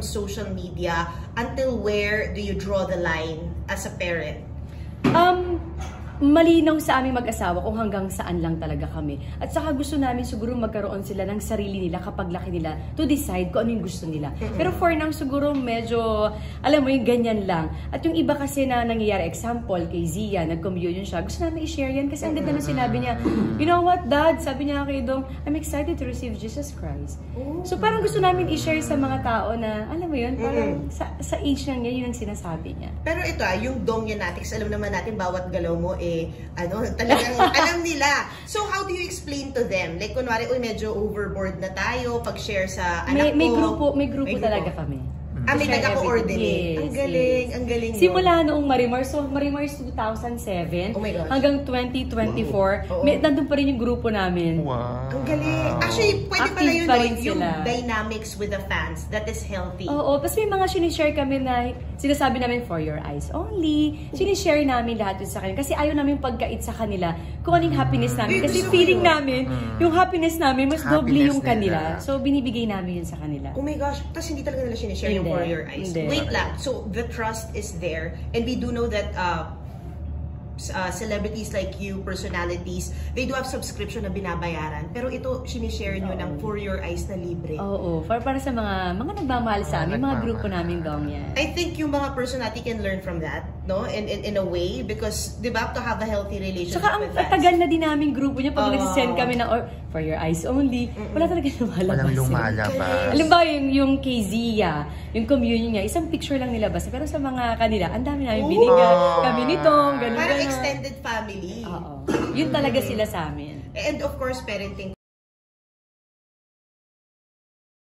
social media, until where do you draw the line as a parent? Malinaw sa aming mag-asawa kung hanggang saan lang talaga kami. At saka gusto namin siguro magkaroon sila ng sarili nila kapag laki nila to decide kung ano yung gusto nila. Pero for now siguro medyo, alam mo yung ganyan lang. At yung iba kasi na nangyayari, example, kay Zia, nag-communion siya, gusto namin i-share yan kasi ang ganda na sinabi niya, you know what, Dad? Sabi niya kay Dong, I'm excited to receive Jesus Christ. So parang gusto namin i-share sa mga tao na, alam mo yun, parang sa age niya, yun ang sinasabi niya. Pero ito yung Dong Yanatics, alam naman natin bawat galaw mo talagang alam nila. So how do you explain to them? Like kunwari, medyo overboard na tayo pag-share sa anak ko. May grupo talaga kami. May nagka-coordinate. Yes, ang galing. Simula noong Marimars, so Marimars 2007 hanggang 2024, nandun pa rin yung grupo namin. Wow. Ang galing. Actually, pwede pala yun, yung dynamics with the fans that is healthy. Oo, tapos may mga sinishare kami na sinasabi namin for your eyes only. Sinishare namin lahat yun sa kanila. Kasi ayaw namin pagkait sa kanila kung anong happiness namin. Kasi feeling namin, yung happiness namin, mas doble yung kanila. So, binibigay namin yun sa kanila. Oh my gosh, tapos hindi talaga nila sinishare yung for your eyes. Wait lang. So, the trust is there. And we do know that celebrities like you, personalities, they do have subscription na binabayaran. Pero ito, sinishare nyo ng for your eyes na libre. Oo. Para sa mga nagmamahal sa amin, mga grupo namin Dong yan. I think yung mga personality can learn from that, no? In a way, because, di ba, to have a healthy relationship with fans. Saka ang tagal na din namin grupo niya. Pag nagsisend kami na for your eyes only, wala talaga lumalabas. Walang lumalabas. Alam ba, yung kay Zia, yung communion niya, isang picture lang nilabas. Pero sa mga kanila, ang dami namin binigay. Kami nito, ganun. Parang extended family. Oo. Yun talaga sila sa amin. And of course, parenting